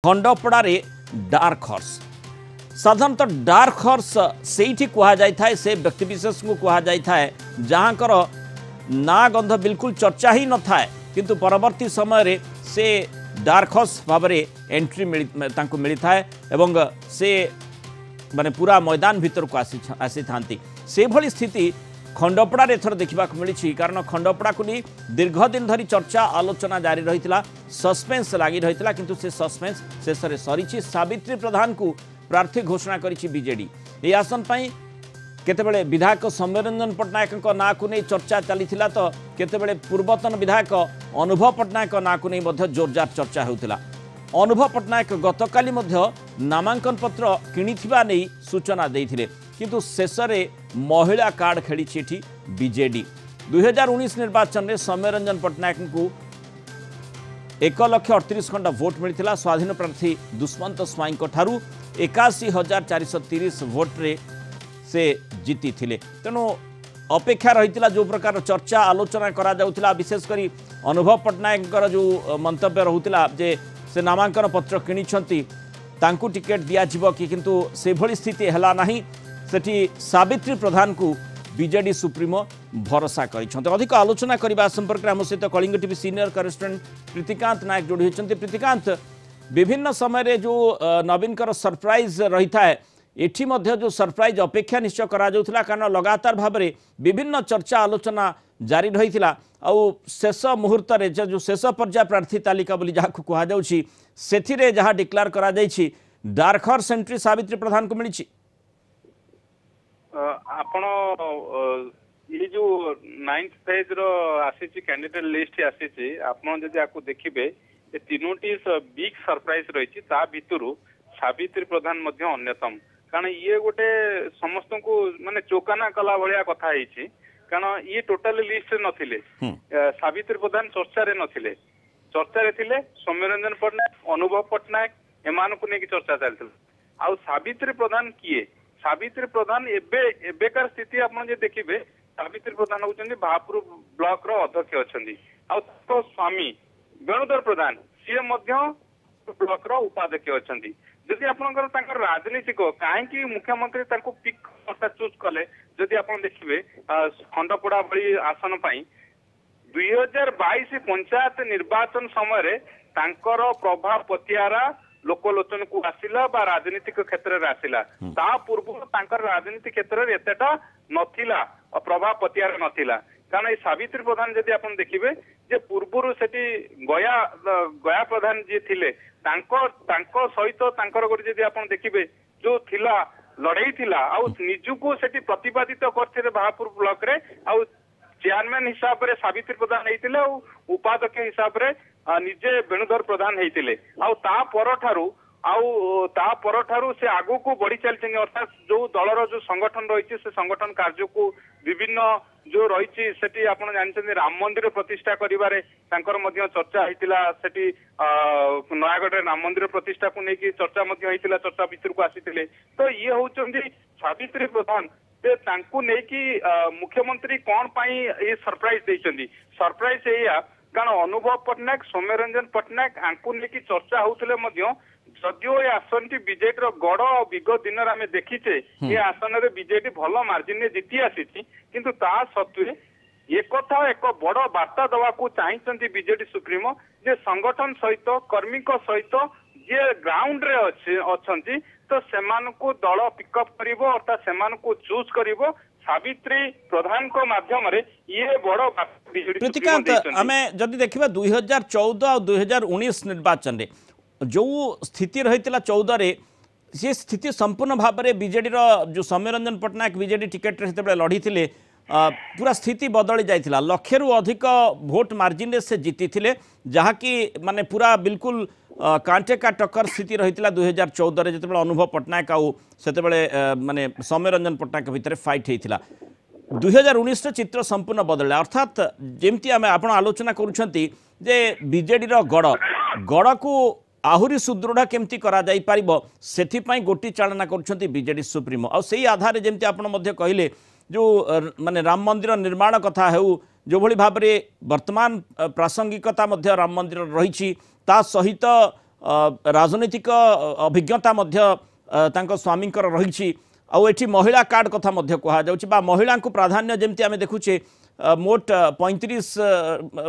खंडपड़े dark horse साधारणतः dark horse से कहुए से व्यक्तिशेष को कहुए जहाँकर ना गंध बिल्कुल चर्चा ही न थाए किंतु परवर्ती समय से डार्क हॉर्स भाव में एंट्री मिली थाए एवं से माने पूरा मैदान भीतर को आसी थांती से भली स्थिति खंडपड़ार एथर देखा मिली कारण खंडपड़ा को नहीं दीर्घ दिन धरी चर्चा आलोचना जारी रही सस्पेंस लगी रही किंतु से सस्पेंस शेष में सरी सावित्री प्रधान को प्रार्थी घोषणा करी बीजेडी ये आसन केतेबेले विधायक सौम्यरंजन पट्टनायक ना को नहीं चर्चा चली तो केतेबेले पूर्वतन विधायक अनुभव पट्टनायक ना को नहीं जोरदार चर्चा होता अनुभव पट्टनायक गतकाली नामांकन पत्र किणिथिबा नहीं सूचना देथिले किंतु शेष में महिला कार्ड खेली बीजेडी 2019 निर्वाचन में सौम्यरंजन पट्टनायक को 1,38,000 खंड भोट मिलता स्वाधीन प्रार्थी दुष्मंत स्वाई 81,430 भोट रे से जीति थिले तेणु अपेक्षा रही जो प्रकार चर्चा आलोचना करा जाउथिला विशेषकर अनुभव पट्टनायक जो मंतव्य रहूला जे से नामांकन पत्र किणिछंती तांकू टिकेट दिया कि किंतु से भली स्थिति हैला नाही सेठी सावित्री प्रधान को बीजेडी सुप्रीमो भरोसा कर अधिक आलोचना करने संपर्क में आम सहित Kalinga TV senior correspondent Pritikant Nayak जोड़ी होती प्रीतिकांत विभिन्न समय जो नवीन सरप्राइज रही है एठी मध्य जो सरप्राइज अपेक्षा निश्चय करा जाउथिला कारण लगातार भाव में विभिन्न चर्चा आलोचना जारी रही शेष मुहूर्त जो शेष पर्याय प्रार्थी तालिका बोली जहाँ कहुच्छी से जहाँ डिक्लेयर करा जाइछि डार्क हॉर्स एंट्री सावित्री प्रधान को मिली आपण ये जो 9th फेज रो आसीची कैंडिडेट लिस्ट आसीची आपण जदि आको देखिबे ए तीनोटी बिग सरप्राइज रही ता भितरु सावित्री प्रधान मध्य अन्यतम कारण ये गोटे समस्त को माने चौकाना कला भलिया कथा हेछि कारण ये टोटल लिस्ट नथिले सावित्री प्रधान चर्चा रे नथिले चर्चा रे थिले सौम्यरंजन पट्टनायक अनुभव पट्टनायक एमान को नेकी चर्चा चलथिला आ सावित्री प्रधान किए सावित्री प्रधान एबेकार स्थिति आप देखिए सावित्री प्रधान होती भापुर ब्लॉक रो अध्यक्ष अच्छा स्वामी वेणुधर प्रधान सी ब्लॉक रो उपाध्यक्ष अच्छा जदि आप राजनीतिक कहीं मुख्यमंत्री पिक चूज कले जदि आप देखिए खंडपड़ा भली आसन 2022 पंचायत निर्वाचन समय प्रभाव पतियारा लोकलोचन को आसिला बा राजनीतिक क्षेत्र में आसिला ता पूर्व राजनीति क्षेत्र में एतेटा नथिला प्रभाव पतियार नथिला कारण सावित्री प्रधान जदि आपण देखिबे जे पूर्वरु सेठी गया प्रधान जे थिले तांको सहित तांकर गोटे जदि आपण देखिबे जो थिला लड़ाई थिला आ निजुको सेठी प्रतिपादित करथिले भापुर ब्लॉक रे आ चेयरमैन हिसाब रे सावित्री प्रधान हेतिले उपाध्यक्ष हिसाब रे निजे वेणुधर प्रधान हेतिले परठारु से आगु को बढ़ी चलते अर्थात जो दलर जो संगठन रही से संगठन कार्य को विभिन्न जो रही सेठी आपण जानते राम मंदिर प्रतिष्ठा करिवारे तांकर मध्य चर्चा हेतिला सेठी नयागढ़ रे राम मंदिर प्रतिष्ठा को लेकिन चर्चा मध्य हेतिला चर्चा भीतर को आसीतिले तो ये होचंदी सावित्री प्रधान तांकु नेकी मुख्यमंत्री कौन पाई ये सरप्राइज देइचंदी सरप्राइज एया कारण अनुभव पट्टनायक सौम्यरंजन पट्टनायक आंकु नेकी चर्चा होउतले मध्य जदियो ये आसन टी बीजेडी रो गड़ विगत दिन आम देखीचे ये आसन रे बीजेडी भल मार्जिन ने जीति आसीची किंतु ता सत्वे एक कथा एक बड़ वार्ता दवा को चाहिए बीजेडी सुप्रीमो जे संगठन सहित कर्मी सहित जे ग्राउंड रे अच्छी तो सेमान को दल पिकअप करिवो अर्थात सेमान को चूज करिवो सावित्री प्रधान को माध्यम रे ये बड़ प्रीतिकांत आमे जदि देखिबा 2014 और 2019 निर्वाचन रे जो स्थिति रही 14 रे से स्थिति संपूर्ण भाव में बीजेडी जो सौम्यरंजन पट्टनायक बीजेडी टिकेट से लड़ी थे पूरा स्थिति बदली जाइथिला लक्षे रु अधिक भोट मार्जिन रे से जीति थिले जहाँकि माने पूरा बिल्कुल कांटे का टक्कर स्थिति रही 2014 रे जिते अनुभव पट्टनायक आउ से माने सौम्यरंजन पट्टनायक भितर फाइट होता 2019 चित्र संपूर्ण बदल अर्थात जमती आम आप आलोचना करुँचे जे बीजेडी गड़ को आहुरी सुदृढ़ केमती करा जाई पारिबो सेथिपाई गोटी चालना करुछंती बीजेडी सुप्रीमो आ सेही आधार जेमती आपण मध्य कहिले जो माने राम मंदिर निर्माण कथा हेउ जो भली भाबरे वर्तमान प्रासंगिकता मध्य राम मंदिर रही ता सहित राजनीतिक अभिज्ञता तांको स्वामींकर रही आउ एठी महिला कार्ड कथा मध्य कहा जाउछि बा महिला को प्राधान्य जेमती आमे देखुछे मोट 35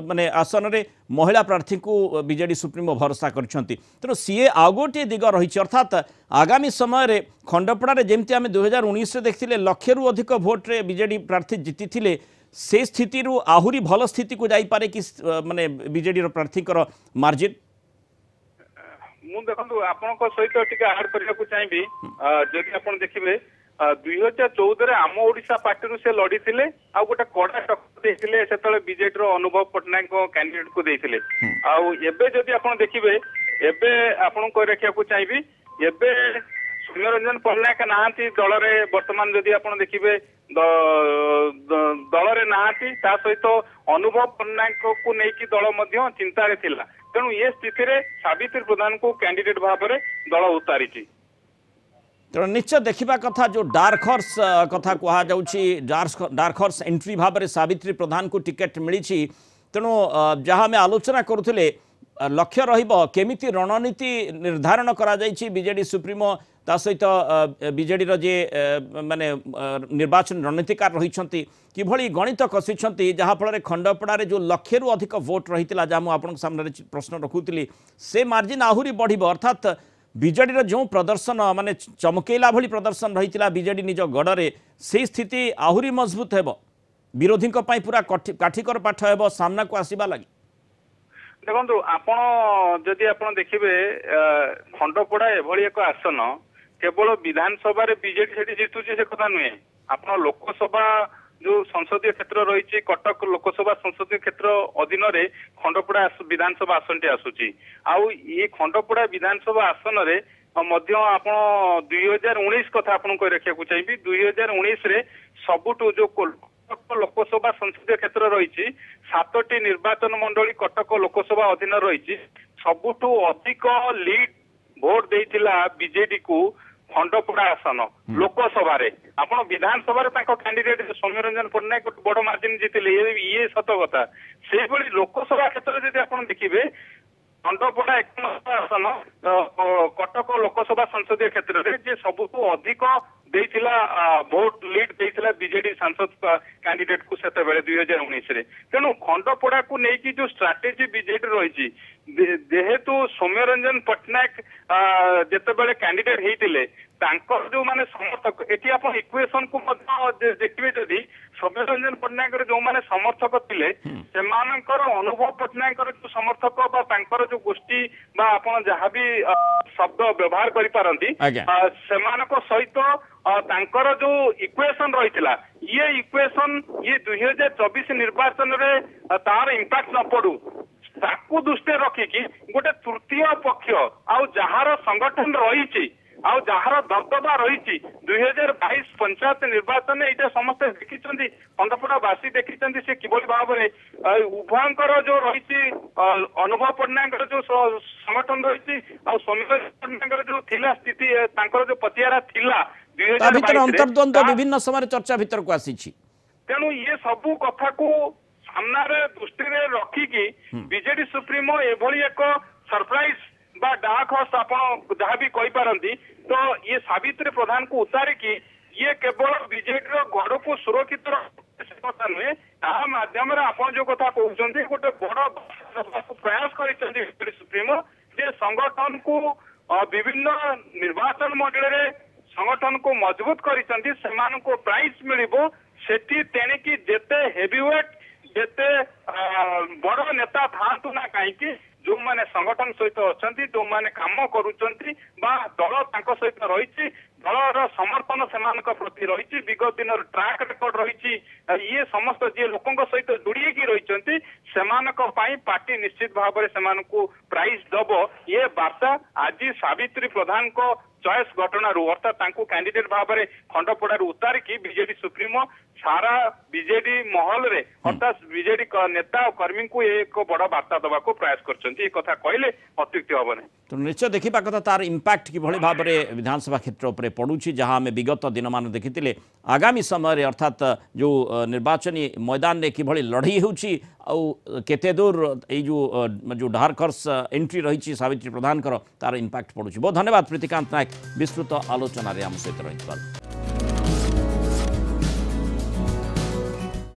माने आसन रे महिला प्रार्थी को बीजेडी सुप्रीमो भरोसा करछंती तेणु सीए आउ गोटे दिग रही अर्थात आगामी समय रे खंडपड़ा रे जेमती आमे 2019 रे देखथिले लक्षरू अधिक भोट रे बीजेडी प्रार्थी जीति थिले से स्थिति रु आहुरी भल स्थिति को जाई पारे कि माने बीजेडी रो प्रार्थी कर मार्जिन मु देखंतु आपनको सहित टिके ऐड करिया को चाहिबी जदि आपण देखिबे 2014 रे आम ओडिशा पार्टी से लड़ी थिले आ गोटे कड़ा टक्कर देथिले सेतले बीजेडी रो अनुभव पटनायक को कैंडिडेट को देथिले आ एबे जदि आपण देखिबे एबे आपण को रखिया को चाहिबी एबे सौम्यरंजन पटनायक नाहांती दल रे वर्तमान जदि आपण देखिबे दल रे नाहांती ता सहित अनुभव पटनायक को नेकी दल मध्य चिंता रे थिला तेणु ये स्थिति रे सावित्री प्रधान को कैंडिडेट भाव में दल उतारी तेणु निश्चय देखा कथा जो डार्क हॉर्स कथा कहा डार्क हॉर्स एंट्री भाव में सावित्री प्रधान को टिकेट मिली तेणु जहाँ आम आलोचना करुले लक्ष्य रमिति रणनीति निर्धारण करा बीजेडी सुप्रीमो ता सहित बीजेडी जे माने निर्वाचन रणनीतिकार रही किभली गणित कषि जहाँफल खंडपड़ा जो लक्षरू अधिक भोट रही जहाँ मुझे सामने प्रश्न रखुली से मार्जिन आहुरी बढ़ अर्थात बीजेडी जो प्रदर्शन माने चमकेला भली प्रदर्शन रही बीजेडी निज गड़े से स्थिति आहुरी मजबूत है विरोधी पूरा काठिकर पाठ है सामना को आसवा लगी देखो आपण जदि आपण देखिबे खंडपड़ा एभली एक आसन केवल विधानसभा बीजेडी से जीतुची से कथा नुहे आपण लोकसभा जो संसदीय क्षेत्र रही कटक लोकसभा संसदीय क्षेत्र अधीन रे खंडपड़ा विधानसभा आसन टी आसुची आउ ये खंडपड़ा विधानसभा आसन रे मध्य आपण 2019 कथा आपण को रखिया को चाहिए 2019 रे सबुटु जो लोकसभा संसदीय क्षेत्र रही 7टी निर्वाचन मंडली कटक लोकसभा अधीन रही सबुठु अधिक लीड भोट देइतिला बीजेडी को खंडपड़ा आसन लोकसभा आप विधानसभा कैंडिडेट सौम्यरंजन पटनायक बड़ मार्जिन जीतिले ये सत कथा से लोकसभा क्षेत्र में आप देखिए खंडपड़ा एक आसन कटक लोकसभा संसदीय क्षेत्र में सबुठ अधिक देइतिला भोट लीड देइतिला बीजेडी सांसद कैंडिडेट को सेते बेले 2019 रे तेणु खंडपड़ा को नेकी जो स्ट्राटेजी बीजेडी रही जेहेतु सौम्यरंजन पटनायक जेते बेले कैंडिडेट हेतिले तांकर जो माने समर्थक एटी आप इक्वेशन को देखिए जदि सौम्यरंजन पटनायक जो माने समर्थक थिले सेमानकर अनुभव पटनायक जो समर्थक बा तांकर जो गोष्ठी बा आपण जहाँ भी शब्द व्यवहार करि पारंती सेमानक सहित तांकर जो इक्वेशन रही ये इक्वेशन ये 2024 निर्वाचन रे तार इंपैक्ट न पड़ू ताकू दृष्टि रखिकी गोटे तृतीय पक्ष आउ जार संगठन रही आउ जार दबदबा रही 2022 पंचायत निर्वाचन ये समस्त देखी खंडपड़ावासी देखी से किभली भाव में उभयंकर जो रही अनुभव पटनायक जो संगठन रही सौम्यरंजन पटनायक जो थिला स्थिति जो पतियारा थिला अंतर्द्वंद विभिन्न समय चर्चा भीतर को आसी तेणु ये सबू कथा को सामने दृष्टि रखिकी बीजेडी सुप्रीमो एभली एक सरप्राइज बा डार्क हॉर्स आप जहाँ भी कही पारती तो ये सावित्री प्रधान को उतारिकी ये केवल बीजेडी गढ़ को सुरक्षित कथा नुहे ता माध्यम आप जो कथा कहते गोटे बड़ प्रयास कर सुप्रीमो जे संगठन को विभिन्न निर्वाचन मंडल संगठन को मजबूत कर प्राइज मिलिबो सेठी तेणिकी जेते हेवीवेट जेते बड़ नेता था ना कहीं जो माने संगठन सहित अच्छा जो माने काम करुचंती बा दल तांको सहित रही दलर समर्थन से प्रति रही विगत दिन ट्रैक रेकर्ड रही ये समस्त जी लोकों सहित जोड़ी रही पार्टी निश्चित भाव में से प्राइज दब ये वार्ता आज सावित्री प्रधान को चॉइस घटनारू अर्थात तांकू कैंडिडेट भाव में खंडपड़ारू उतारिकी बीजेडी सुप्रीमो सारा बीजेडी महल रे अर्थात बीजेडी नेता और कर्मी को एक बड़ वार्ता दवा को प्रयास कर कथा कहले अत्युक्ति हम नहीं। तो निश्चय देखा कथा तार इंपैक्ट किभली भाव में विधानसभा क्षेत्र उपर पड़ुछि जहाँ आम विगत दिन मान देखी आगामी समय अर्थात जो निर्वाचनी मैदान में किभली लड़ई होछि केते दूर जो डार्क हॉर्स एंट्री रही सावित्री प्रधान तार इंपैक्ट पड़ुछि। बहुत धन्यवाद प्रीतिकांत नायक विस्तृत आलोचन आम सहित रही।